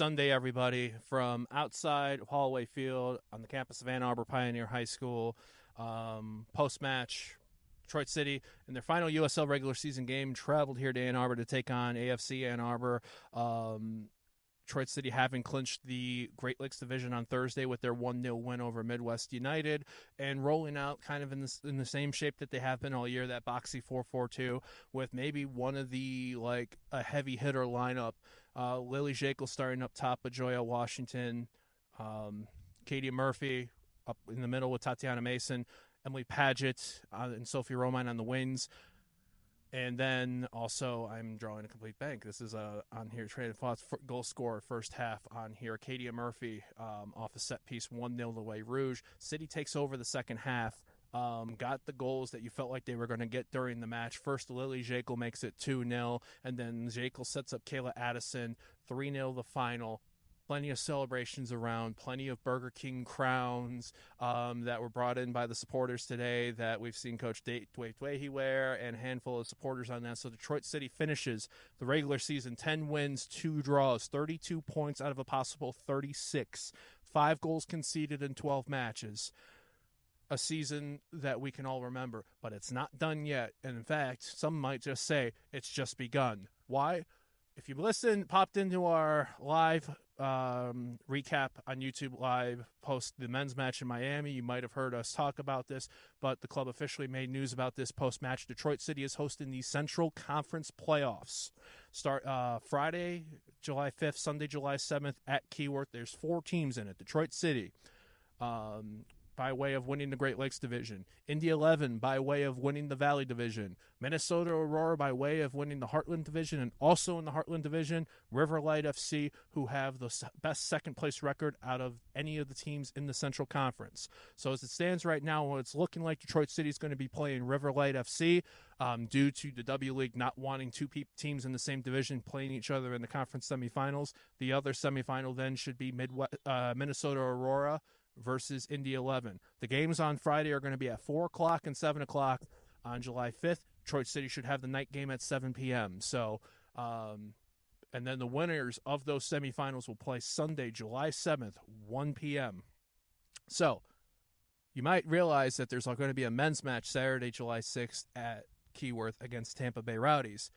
Sunday, everybody, from outside Hollway Field on the campus of Ann Arbor Pioneer High School. Post-match, Detroit City, in their final USL regular season game, traveled here to Ann Arbor to take on AFC Ann Arbor. Detroit City having clinched the Great Lakes Division on Thursday with their 1-0 win over Midwest United, and rolling out kind of in the same shape that they have been all year, that boxy 4-4-2, with maybe one of the, a heavy hitter lineup. Lily Jekyll starting up top with Joya Washington, Katie Murphy up in the middle with Tatiana Mason, Emily Paget and Sophie Romine on the wings. And then also, I'm drawing a complete blank. This is on here, Trade Thoughts, goal scorer first half on here. Katie Murphy off a set piece, 1-0 the way Rouge. City takes over the second half. Got the goals that you felt like they were going to get during the match. First, Lily Jekyll makes it 2-0, and then Jekyll sets up Kayla Addison, 3-0 the final. Plenty of celebrations around, plenty of Burger King crowns that were brought in by the supporters today that we've seen Coach Dave Dwaihy wear, and a handful of supporters on that. So Detroit City finishes the regular season 10 wins, 2 draws, 32 points out of a possible 36, 5 goals conceded in 12 matches. A season that we can all remember, but it's not done yet. And in fact, some might just say it's just begun. Why? If you popped into our live recap on YouTube Live post the men's match in Miami, you might have heard us talk about this, but the club officially made news about this post-match. Detroit City is hosting the Central Conference playoffs. Start Friday, July 5th, Sunday, July 7th at Keyworth. There's 4 teams in it. Detroit City, by way of winning the Great Lakes Division. Indy 11 by way of winning the Valley Division. Minnesota Aurora by way of winning the Heartland Division, and also in the Heartland Division, Riverlight FC, who have the best second-place record out of any of the teams in the Central Conference. So as it stands right now, it's looking like Detroit City is going to be playing Riverlight FC due to the W League not wanting 2 teams in the same division playing each other in the conference semifinals. The other semifinal then should be Minnesota Aurora versus Indy 11. The games on Friday are going to be at 4 o'clock and 7 o'clock on July 5th. Detroit City should have the night game at 7 p.m. So, and then the winners of those semifinals will play Sunday, July 7th, 1 p.m. So, you might realize that there's going to be a men's match Saturday, July 6th at Keyworth against Tampa Bay Rowdies.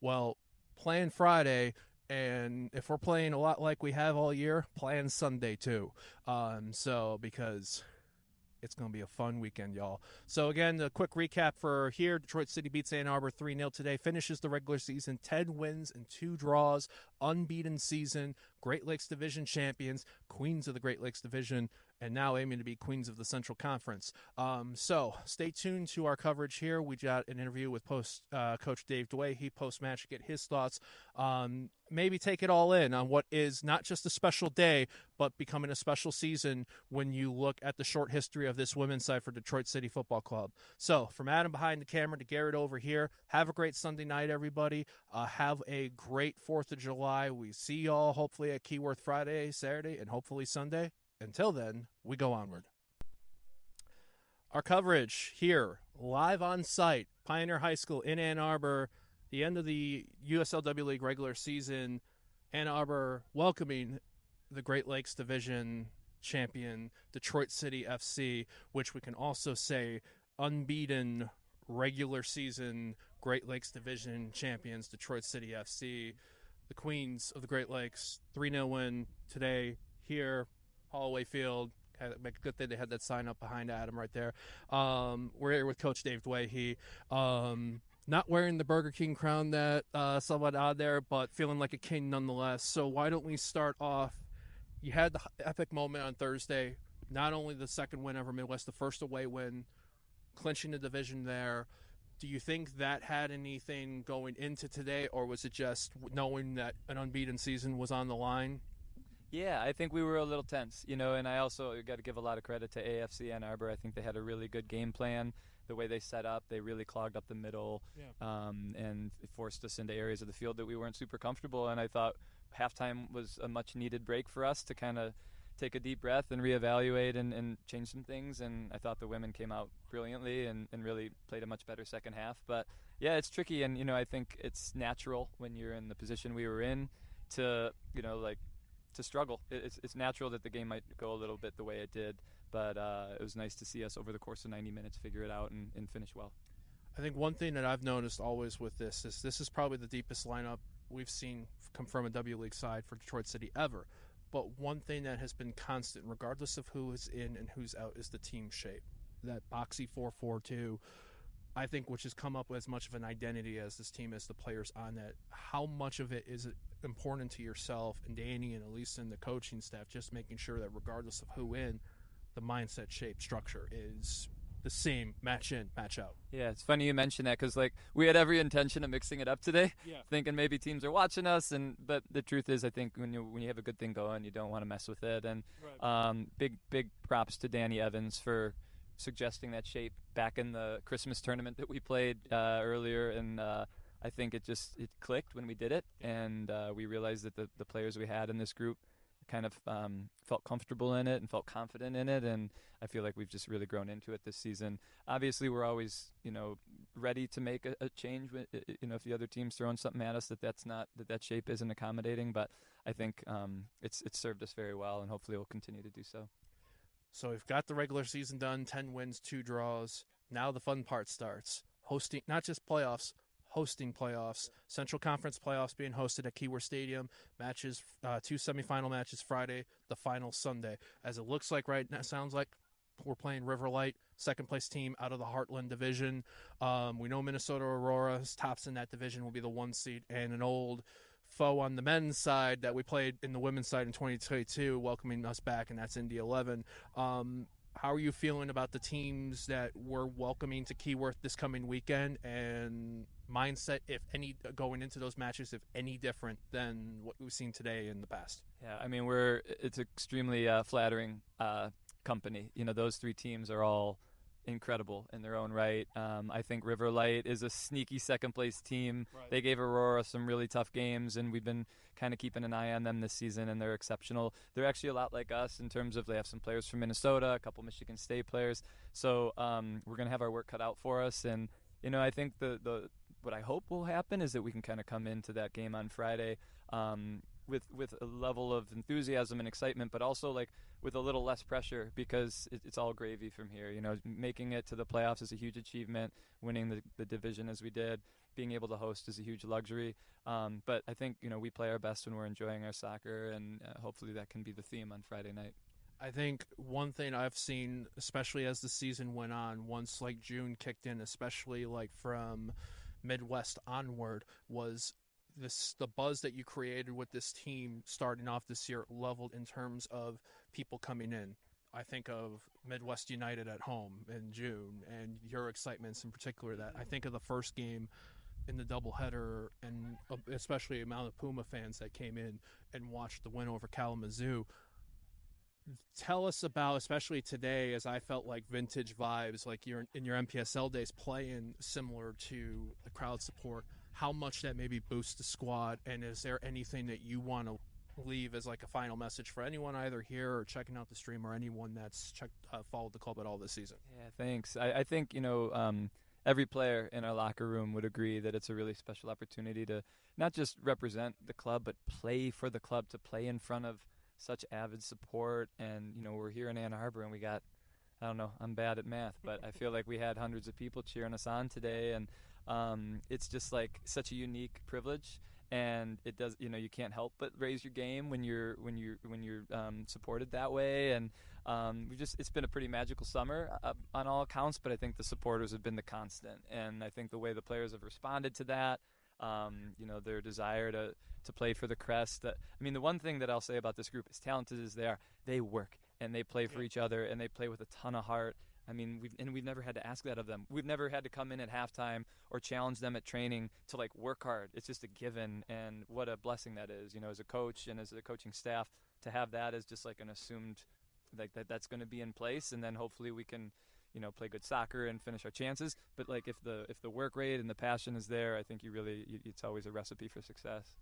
Well, playing Friday, and if we're playing a lot like we have all year, playing Sunday too. Because it's going to be a fun weekend, y'all. So again, a quick recap for here. Detroit City beats Ann Arbor 3-0 today. Finishes the regular season 10 wins and 2 draws. Unbeaten season. Great Lakes Division champions. Queens of the Great Lakes Division. And now aiming to be queens of the Central Conference. So stay tuned to our coverage here. We got an interview with Coach Dave Dwaihy post-match to get his thoughts. Maybe take it all in on what is not just a special day, but becoming a special season when you look at the short history of this women's side for Detroit City Football Club. So from Adam behind the camera to Garret over here, have a great Sunday night, everybody. Have a great 4th of July. We see y'all hopefully at Keyworth Friday, Saturday, and hopefully Sunday. Until then, we go onward. Our coverage here, live on site, Pioneer High School in Ann Arbor, the end of the USLW League regular season. Ann Arbor welcoming the Great Lakes Division champion, Detroit City FC, which we can also say unbeaten regular season Great Lakes Division champions, Detroit City FC. The Queens of the Great Lakes, 3-0 win today here. Hollway Field. Good thing they had that sign up behind Adam right there. We're here with Coach Dave Dwaihy. Not wearing the Burger King crown that somewhat odd there, but feeling like a king nonetheless. So why don't we start off? You had the epic moment on Thursday. Not only the second win over Midwest, the first away win, clinching the division there. Do you think that had anything going into today, or was it just knowing that an unbeaten season was on the line? Yeah, I think we were a little tense, and I also got to give a lot of credit to AFC Ann Arbor. I think they had a really good game plan. The way they set up, they really clogged up the middle, and it forced us into areas of the field that we weren't super comfortable. And I thought halftime was a much-needed break for us to kind of take a deep breath and reevaluate and change some things. And I thought the women came out brilliantly and really played a much better second half. But, yeah, it's tricky, and, I think it's natural when you're in the position we were in to, struggle. It's natural that the game might go a little bit the way it did, but it was nice to see us over the course of 90 minutes figure it out and finish well. I think one thing that I've noticed always with this is probably the deepest lineup we've seen come from a W League side for Detroit City ever. But one thing that has been constant, regardless of who is in and who's out, is the team shape. That boxy 4-4-2, I think, which has come up with as much of an identity as this team as the players on that. How much of it is important to yourself and Danny and Elisa and the coaching staff, just making sure that regardless of who in, the mindset, shape, structure is the same, match in, match out. Yeah, it's funny you mention that because we had every intention of mixing it up today, thinking maybe teams are watching us, but the truth is I think when you have a good thing going, you don't want to mess with it. And big props to Danny Evans for suggesting that shape back in the Christmas tournament that we played earlier, and I think it clicked when we did it, and we realized that the players we had in this group kind of felt comfortable in it and felt confident in it, and I feel like we've just really grown into it this season. Obviously, we're always ready to make a change. If the other team's throwing something at us that shape isn't accommodating, but I think it's served us very well, and hopefully we'll continue to do so. So we've got the regular season done, 10 wins, 2 draws. Now the fun part starts. Hosting, not just playoffs, hosting playoffs. Central Conference playoffs being hosted at Keyworth Stadium. Matches, 2 semifinal matches Friday, the final Sunday. As it looks like right now, sounds like we're playing River Light, second place team out of the Heartland division. We know Minnesota Aurora's tops in that division will be the 1 seed, and an old foe on the men's side that we played in the women's side in 2022 welcoming us back, and that's Indy 11. How are you feeling about the teams that we're welcoming to Keyworth this coming weekend, and mindset, if any, going into those matches, if any different than what we've seen today in the past? Yeah, I mean, it's extremely flattering company. Those 3 teams are all incredible in their own right. I think River Light is a sneaky second place team. Right. They gave Aurora some really tough games, and we've been kind of keeping an eye on them this season, and they're exceptional. They're actually a lot like us in terms of they have some players from Minnesota, a couple Michigan State players. So we're going to have our work cut out for us. And, I think what I hope will happen is that we can kind of come into that game on Friday with a level of enthusiasm and excitement, but also with a little less pressure, because it's all gravy from here. Making it to the playoffs is a huge achievement. Winning the division as we did, being able to host is a huge luxury. But I think we play our best when we're enjoying our soccer, and hopefully that can be the theme on Friday night. I think one thing I've seen, especially as the season went on, once June kicked in, especially from Midwest onward, was the buzz that you created with this team starting off this year leveled in terms of people coming in. I think of Midwest United at home in June, and your excitements in particular. That I think of the first game in the doubleheader, and especially the amount of Puma fans that came in and watched the win over Kalamazoo. Tell us about, especially today, as I felt like vintage vibes, like you're in your MPSL days, playing similar to the crowd support, how much that maybe boosts the squad, and is there anything that you want to leave as a final message for anyone either here or checking out the stream, or anyone that's followed the club at all this season? Yeah, thanks. I think every player in our locker room would agree that it's a really special opportunity to not just represent the club, but play for the club, to play in front of such avid support. And we're here in Ann Arbor, and we got, I don't know, I'm bad at math, but I feel like we had hundreds of people cheering us on today, and it's just such a unique privilege, and it does, you can't help but raise your game when you're supported that way. And it's been a pretty magical summer on all accounts, but I think the supporters have been the constant, and I think the way the players have responded to that, their desire to play for the crest. The one thing that I'll say about this group, as talented as they are, they work and they play for each other, and they play with a ton of heart. We've never had to ask that of them. We've never had to come in at halftime or challenge them at training to work hard. It's just a given, and what a blessing that is, as a coach and as a coaching staff, to have that as just an assumed that's going to be in place, and then hopefully we can play good soccer and finish our chances. But if the work rate and the passion is there, I think it's always a recipe for success.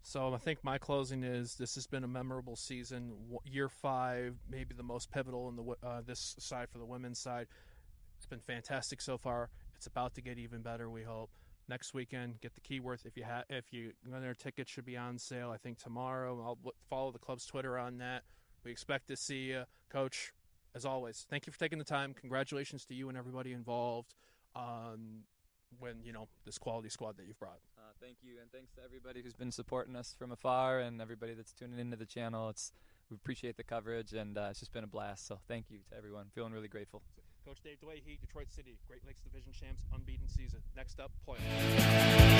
So I think my closing is, this has been a memorable season. Year 5, maybe the most pivotal in this side for the women's side. It's been fantastic so far. It's about to get even better, we hope. next weekend. Get the Keyworth if you their tickets should be on sale. I think tomorrow. I'll follow the club's Twitter on that. We expect to see you, Coach. As always, thank you for taking the time. Congratulations to you and everybody involved. This quality squad that you've brought. Thank you, and thanks to everybody who's been supporting us from afar and everybody that's tuning into the channel. We appreciate the coverage, and it's just been a blast. So thank you to everyone. Feeling really grateful. Coach Dave Dwaihy, Detroit City, Great Lakes Division champs, unbeaten season. Next up, playoffs.